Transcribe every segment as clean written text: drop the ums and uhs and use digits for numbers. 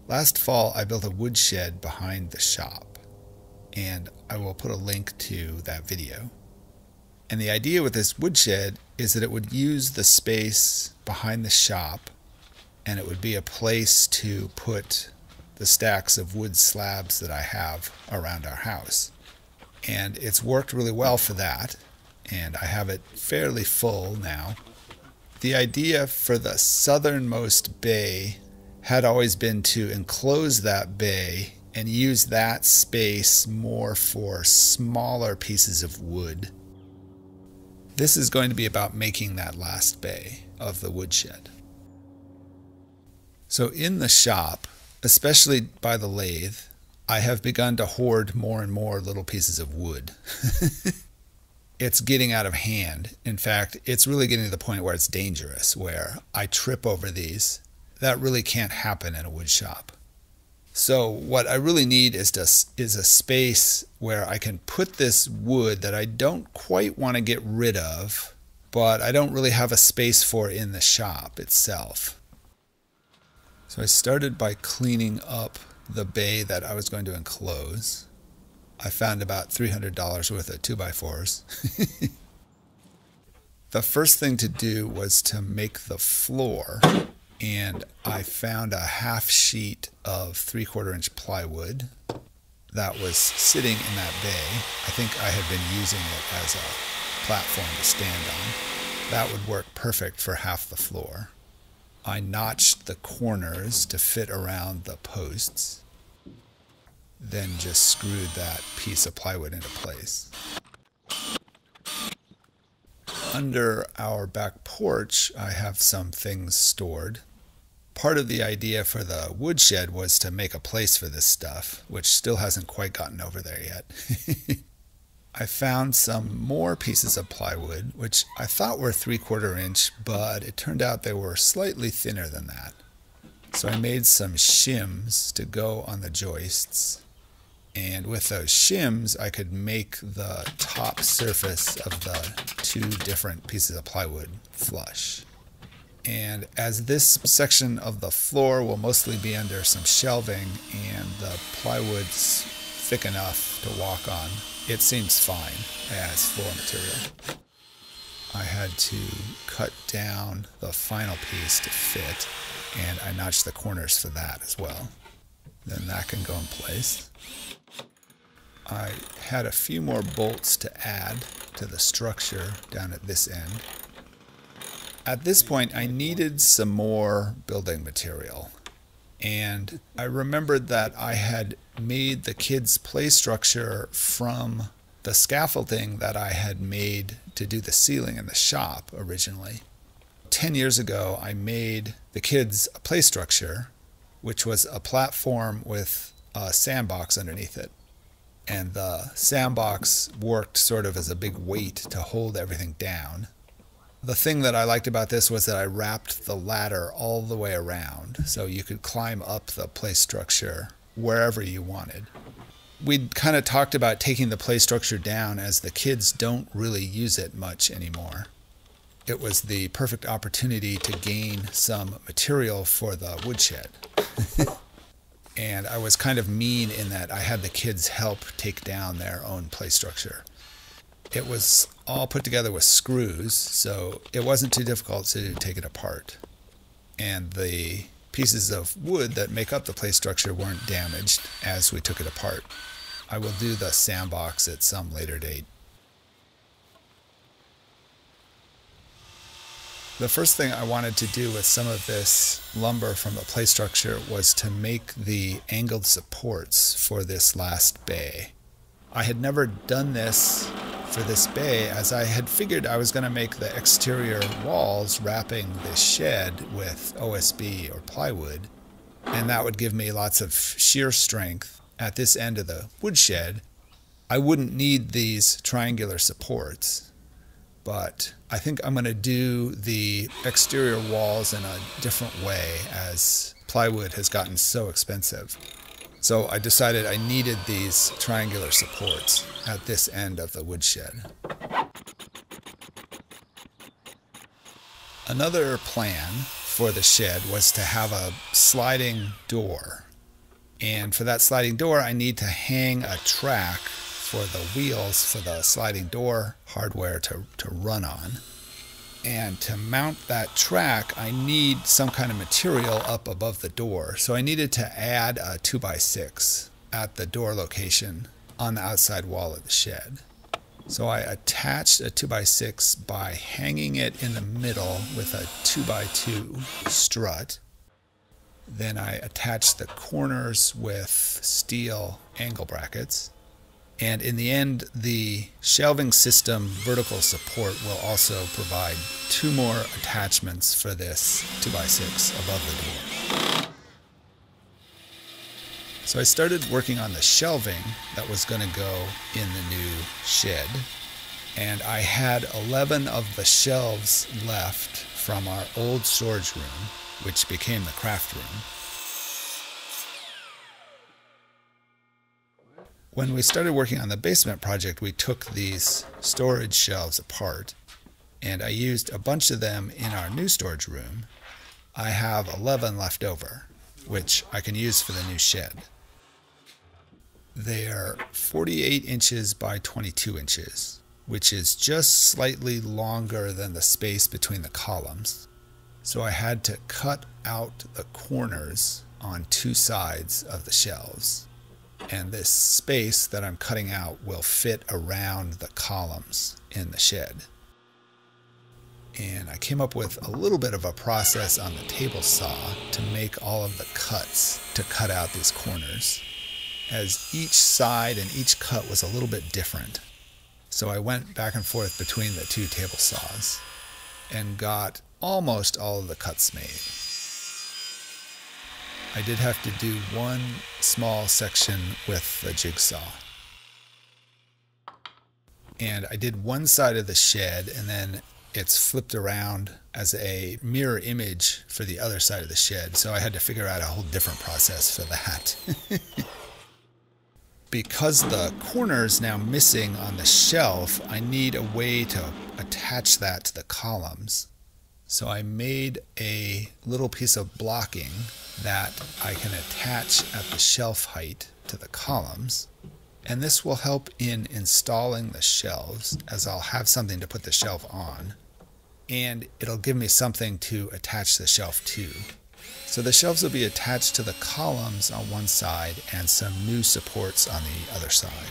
Last fall, I built a woodshed behind the shop, and I will put a link to that video. And the idea with this woodshed is that it would use the space behind the shop, and it would be a place to put the stacks of wood slabs that I have around our house. And it's worked really well for that, and I have it fairly full now. The idea for the southernmost bay had always been to enclose that bay and use that space more for smaller pieces of wood. This is going to be about making that last bay of the woodshed. So in the shop, especially by the lathe, I have begun to hoard more and more little pieces of wood. It's getting out of hand. In fact, it's really getting to the point where it's dangerous, where I trip over these. That really can't happen in a wood shop. So what I really need is a space where I can put this wood that I don't quite want to get rid of, but I don't really have a space for in the shop itself. So I started by cleaning up the bay that I was going to enclose. I found about $300 worth of 2x4s. The first thing to do was to make the floor. And I found a half sheet of 3/4 inch plywood that was sitting in that bay. I think I had been using it as a platform to stand on. That would work perfect for half the floor. I notched the corners to fit around the posts, then just screwed that piece of plywood into place. Under our back porch, I have some things stored. Part of the idea for the woodshed was to make a place for this stuff, which still hasn't quite gotten over there yet. I found some more pieces of plywood, which I thought were 3/4 inch, but it turned out they were slightly thinner than that. So I made some shims to go on the joists. And with those shims, I could make the top surface of the two different pieces of plywood flush. And as this section of the floor will mostly be under some shelving and the plywood's thick enough to walk on, it seems fine as floor material. I had to cut down the final piece to fit, and I notched the corners for that as well. Then that can go in place. I had a few more bolts to add to the structure down at this end. At this point, I needed some more building material. And I remembered that I had made the kids' play structure from the scaffolding that I had made to do the ceiling in the shop originally. 10 years ago, I made the kids a play structure, which was a platform with a sandbox underneath it. And the sandbox worked sort of as a big weight to hold everything down. The thing that I liked about this was that I wrapped the ladder all the way around, so you could climb up the play structure wherever you wanted. We'd kind of talked about taking the play structure down as the kids don't really use it much anymore. It was the perfect opportunity to gain some material for the woodshed. And I was kind of mean in that I had the kids help take down their own play structure. It was all put together with screws, so it wasn't too difficult to take it apart. And the pieces of wood that make up the play structure weren't damaged as we took it apart. I will do the sandbox at some later date. The first thing I wanted to do with some of this lumber from the play structure was to make the angled supports for this last bay. I had never done this for this bay, as I had figured I was going to make the exterior walls wrapping this shed with OSB or plywood, and that would give me lots of shear strength at this end of the woodshed. I wouldn't need these triangular supports, but I think I'm going to do the exterior walls in a different way as plywood has gotten so expensive. So I decided I needed these triangular supports at this end of the woodshed. Another plan for the shed was to have a sliding door And for that sliding door, I need to hang a track for the wheels for the sliding door hardware to run on. And to mount that track, I need some kind of material up above the door. So I needed to add a 2x6 at the door location on the outside wall of the shed. So I attached a 2x6 by hanging it in the middle with a 2x2 strut. Then I attached the corners with steel angle brackets. And in the end, the shelving system vertical support will also provide 2 more attachments for this 2x6 above the door. So I started working on the shelving that was going to go in the new shed. And I had 11 of the shelves left from our old storage room, which became the craft room. When we started working on the basement project, we took these storage shelves apart, and I used a bunch of them in our new storage room. I have 11 left over, which I can use for the new shed. They're 48 inches by 22 inches, which is just slightly longer than the space between the columns. So I had to cut out the corners on 2 sides of the shelves. And this space that I'm cutting out will fit around the columns in the shed. And I came up with a little bit of a process on the table saw to make all of the cuts to cut out these corners, as each side and each cut was a little bit different. So I went back and forth between the 2 table saws and got almost all of the cuts made. I did have to do one small section with the jigsaw. And I did one side of the shed, and then it's flipped around as a mirror image for the other side of the shed. So I had to figure out a whole different process for that. Because the corner's now missing on the shelf, I need a way to attach that to the columns. So I made a little piece of blocking that I can attach at the shelf height to the columns. And this will help in installing the shelves, as I'll have something to put the shelf on. And it'll give me something to attach the shelf to. So the shelves will be attached to the columns on one side and some new supports on the other side.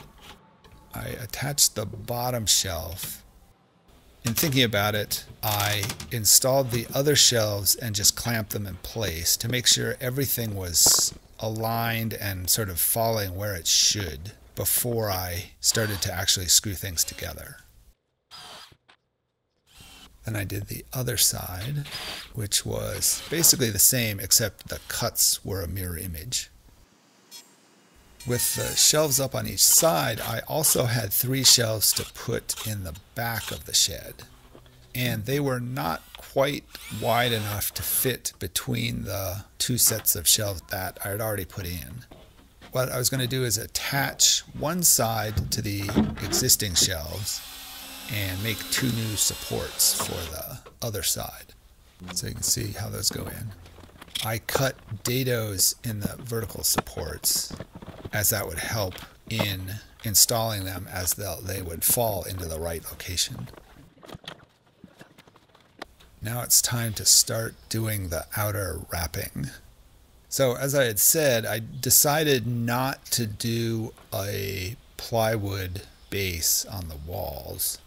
I attached the bottom shelf. In thinking about it, I installed the other shelves and just clamped them in place to make sure everything was aligned and sort of falling where it should before I started to actually screw things together. Then I did the other side, which was basically the same, except the cuts were a mirror image. With the shelves up on each side, I also had 3 shelves to put in the back of the shed. And they were not quite wide enough to fit between the 2 sets of shelves that I had already put in. What I was going to do is attach one side to the existing shelves and make 2 new supports for the other side. So you can see how those go in. I cut dados in the vertical supports, as that would help in installing them as they would fall into the right location. Now it's time to start doing the outer wrapping. So as I had said, I decided not to do a plywood base on the walls.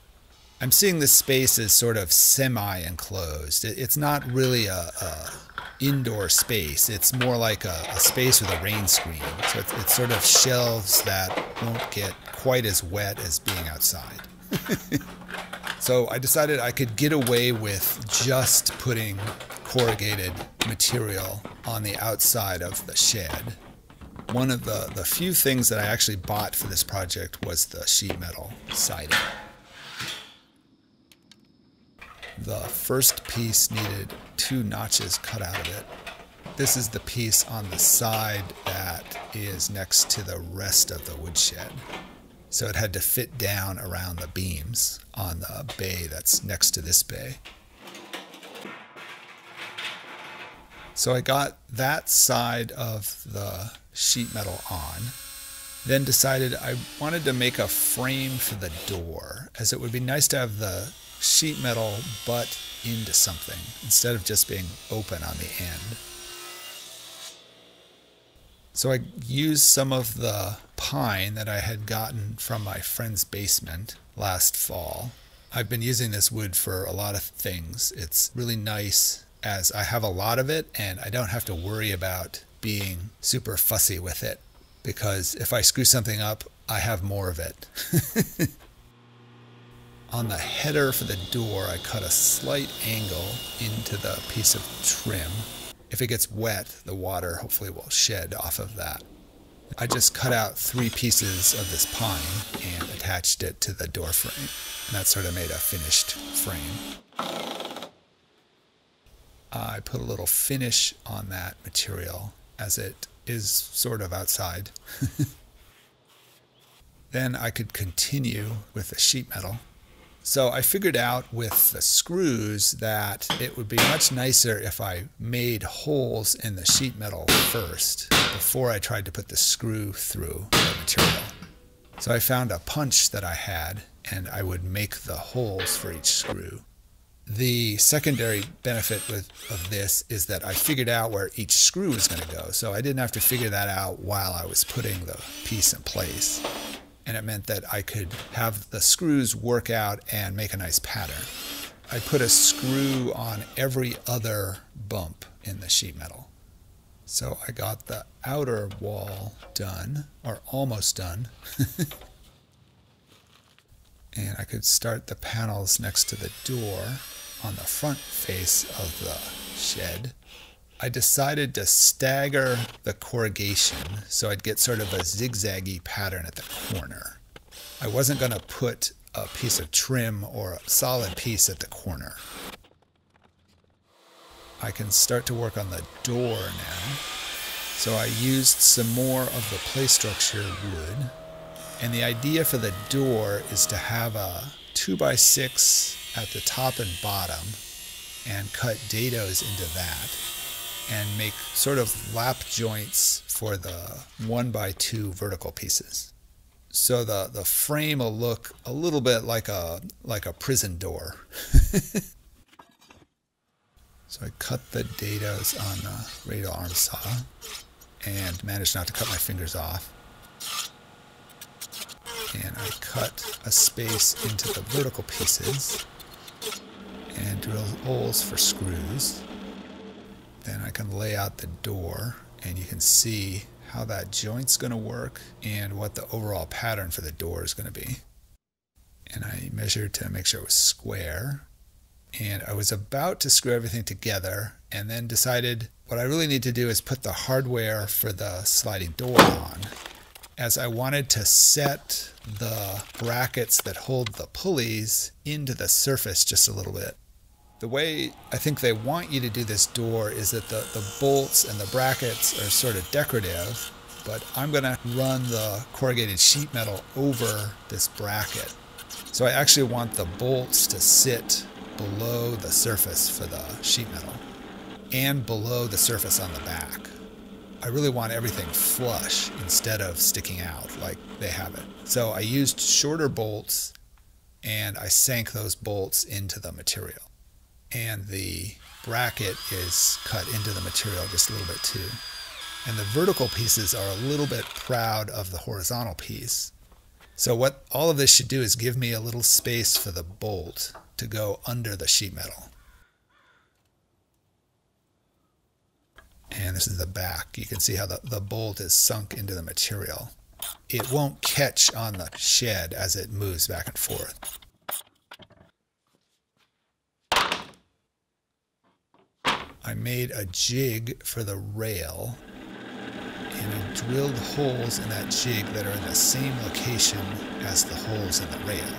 I'm seeing this space as sort of semi-enclosed. It's not really a indoor space. It's more like a space with a rain screen. So it's sort of shelves that won't get quite as wet as being outside. So I decided I could get away with just putting corrugated material on the outside of the shed. One of the few things that I actually bought for this project was the sheet metal siding. The first piece needed 2 notches cut out of it. This is the piece on the side that is next to the rest of the woodshed. So it had to fit down around the beams on the bay that's next to this bay. So I got that side of the sheet metal on, then decided I wanted to make a frame for the door, as it would be nice to have the sheet metal butt into something instead of just being open on the end. So I used some of the pine that I had gotten from my friend's basement last fall. I've been using this wood for a lot of things. It's really nice as I have a lot of it and I don't have to worry about being super fussy with it, because if I screw something up, I have more of it. On the header for the door, I cut a slight angle into the piece of trim. If it gets wet, the water hopefully will shed off of that. I just cut out 3 pieces of this pine and attached it to the door frame. And that sort of made a finished frame. I put a little finish on that material as it is sort of outside. Then I could continue with the sheet metal. So I figured out with the screws that it would be much nicer if I made holes in the sheet metal first before I tried to put the screw through the material. So I found a punch that I had and I would make the holes for each screw. The secondary benefit of this is that I figured out where each screw was going to go, so I didn't have to figure that out while I was putting the piece in place. And it meant that I could have the screws work out and make a nice pattern. I put a screw on every other bump in the sheet metal. So I got the outer wall done, or almost done. And I could start the panels next to the door on the front face of the shed. I decided to stagger the corrugation so I'd get sort of a zigzaggy pattern at the corner. I wasn't going to put a piece of trim or a solid piece at the corner. I can start to work on the door now. So I used some more of the play structure wood. And the idea for the door is to have a 2x6 at the top and bottom and cut dados into that and make sort of lap joints for the 1x2 vertical pieces. So the frame will look a little bit like a prison door. So I cut the dados on the radial arm saw and managed not to cut my fingers off. And I cut a space into the vertical pieces and drill holes for screws. Then I can lay out the door and you can see how that joint's going to work and what the overall pattern for the door is going to be. And I measured to make sure it was square. And I was about to screw everything together and then decided what I really need to do is put the hardware for the sliding door on, as I wanted to set the brackets that hold the pulleys into the surface just a little bit. The way I think they want you to do this door is that the bolts and the brackets are sort of decorative, but I'm going to run the corrugated sheet metal over this bracket. So I actually want the bolts to sit below the surface for the sheet metal and below the surface on the back. I really want everything flush instead of sticking out like they have it. So I used shorter bolts and I sank those bolts into the material. And the bracket is cut into the material just a little bit too. And the vertical pieces are a little bit proud of the horizontal piece. So what all of this should do is give me a little space for the bolt to go under the sheet metal. And this is the back. You can see how the bolt is sunk into the material. It won't catch on the shed as it moves back and forth. I made a jig for the rail and I drilled holes in that jig that are in the same location as the holes in the rail.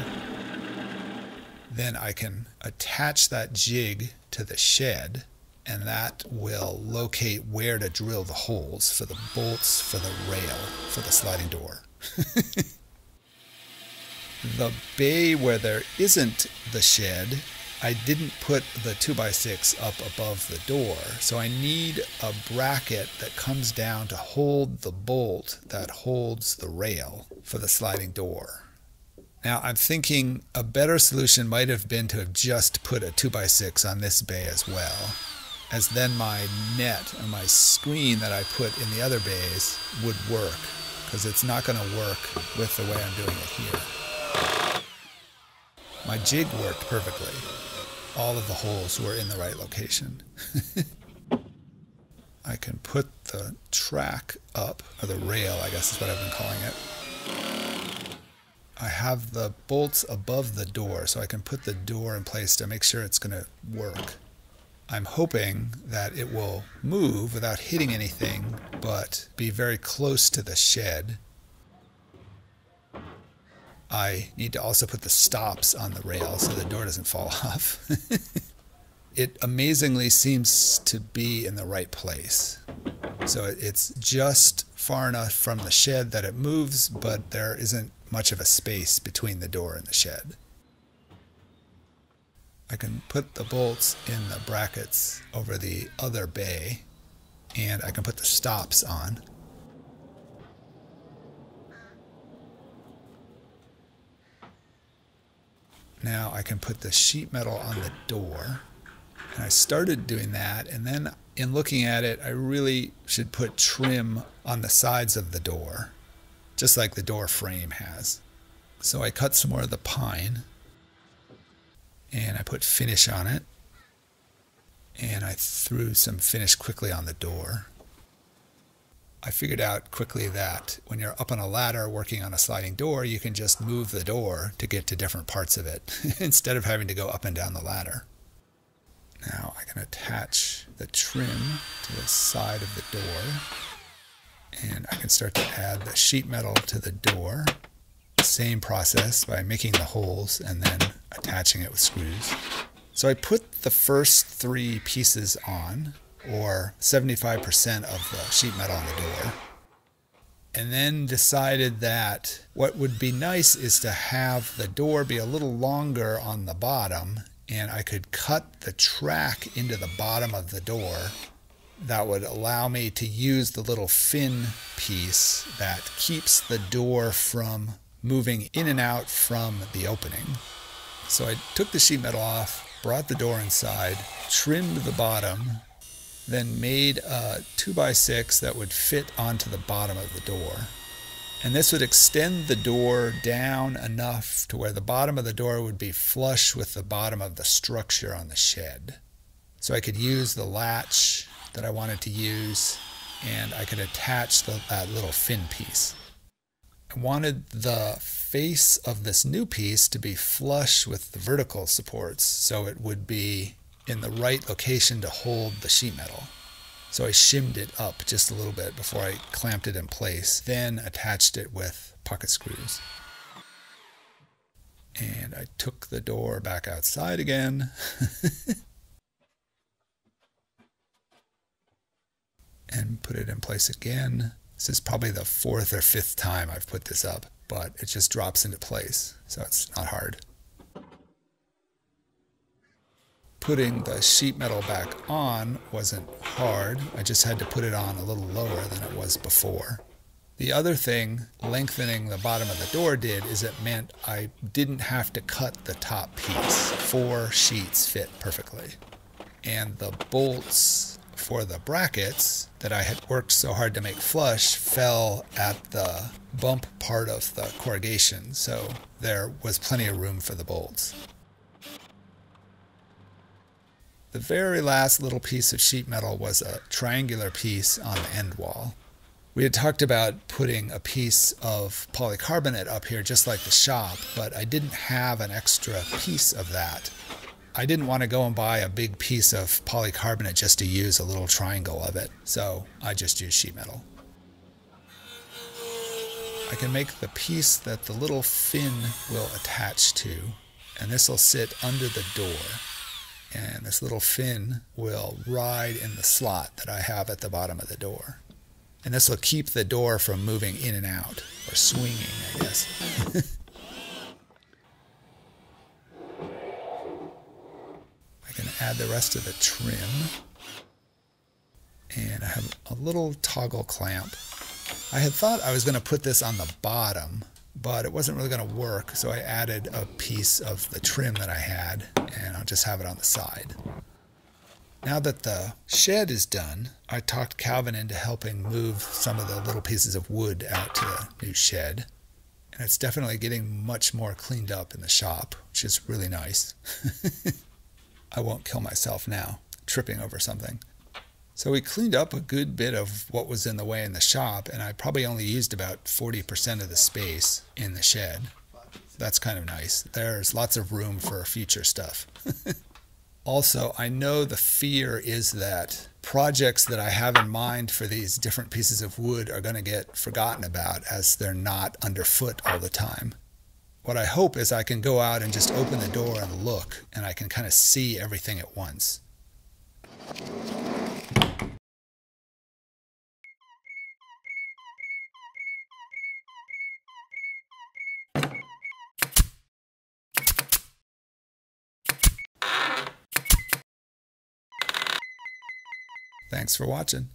Then I can attach that jig to the shed and that will locate where to drill the holes for the bolts for the rail for the sliding door. The bay where there isn't the shed I didn't put the 2x6 up above the door, so I need a bracket that comes down to hold the bolt that holds the rail for the sliding door. Now I'm thinking a better solution might have been to have just put a 2x6 on this bay as well, as then my net and my screen that I put in the other bays would work, because it's not going to work with the way I'm doing it here. My jig worked perfectly. All of the holes were in the right location. I can put the track up, or the rail I guess is what I've been calling it. I have the bolts above the door, so I can put the door in place to make sure it's going to work. I'm hoping that it will move without hitting anything, but be very close to the shed. I need to also put the stops on the rail so the door doesn't fall off. It amazingly seems to be in the right place. So it's just far enough from the shed that it moves, but there isn't much of a space between the door and the shed. I can put the bolts in the brackets over the other bay, and I can put the stops on. Now I can put the sheet metal on the door, and I started doing that, and then in looking at it, I really should put trim on the sides of the door, just like the door frame has. So I cut some more of the pine, and I put finish on it, and I threw some finish quickly on the door. I figured out quickly that when you're up on a ladder working on a sliding door, you can just move the door to get to different parts of it instead of having to go up and down the ladder. Now I can attach the trim to the side of the door, and I can start to add the sheet metal to the door. Same process by making the holes and then attaching it with screws. So I put the first 3 pieces on, or 75% of the sheet metal on the door, and then decided that what would be nice is to have the door be a little longer on the bottom, and I could cut the track into the bottom of the door. That would allow me to use the little fin piece that keeps the door from moving in and out from the opening. So I took the sheet metal off, brought the door inside, trimmed the bottom, then made a 2x6 that would fit onto the bottom of the door. And this would extend the door down enough to where the bottom of the door would be flush with the bottom of the structure on the shed. So I could use the latch that I wanted to use, and I could attach that little fin piece. I wanted the face of this new piece to be flush with the vertical supports, so it would be in the right location to hold the sheet metal. So I shimmed it up just a little bit before I clamped it in place, then attached it with pocket screws. And I took the door back outside again. And put it in place again. This is probably the 4th or 5th time I've put this up, but it just drops into place, so it's not hard. Putting the sheet metal back on wasn't hard. I just had to put it on a little lower than it was before. The other thing lengthening the bottom of the door did is it meant I didn't have to cut the top piece. 4 sheets fit perfectly. And the bolts for the brackets that I had worked so hard to make flush fell at the bump part of the corrugation, so there was plenty of room for the bolts. The very last little piece of sheet metal was a triangular piece on the end wall. We had talked about putting a piece of polycarbonate up here just like the shop, but I didn't have an extra piece of that. I didn't want to go and buy a big piece of polycarbonate just to use a little triangle of it, so I just used sheet metal. I can make the piece that the little fin will attach to, and this will sit under the door. And this little fin will ride in the slot that I have at the bottom of the door. And this will keep the door from moving in and out, or swinging, I guess. add the rest of the trim. And I have a little toggle clamp. I had thought I was going to put this on the bottom, but it wasn't really going to work, so I added a piece of the trim that I had, and I'll just have it on the side. Now that the shed is done, I talked Calvin into helping move some of the little pieces of wood out to the new shed. And it's definitely getting much more cleaned up in the shop, which is really nice. I won't kill myself now, tripping over something. So we cleaned up a good bit of what was in the way in the shop, and I probably only used about 40% of the space in the shed. That's kind of nice. There's lots of room for future stuff. Also, I know the fear is that projects that I have in mind for these different pieces of wood are going to get forgotten about as they're not underfoot all the time. What I hope is I can go out and just open the door and look, and I can kind of see everything at once. Thanks for watching.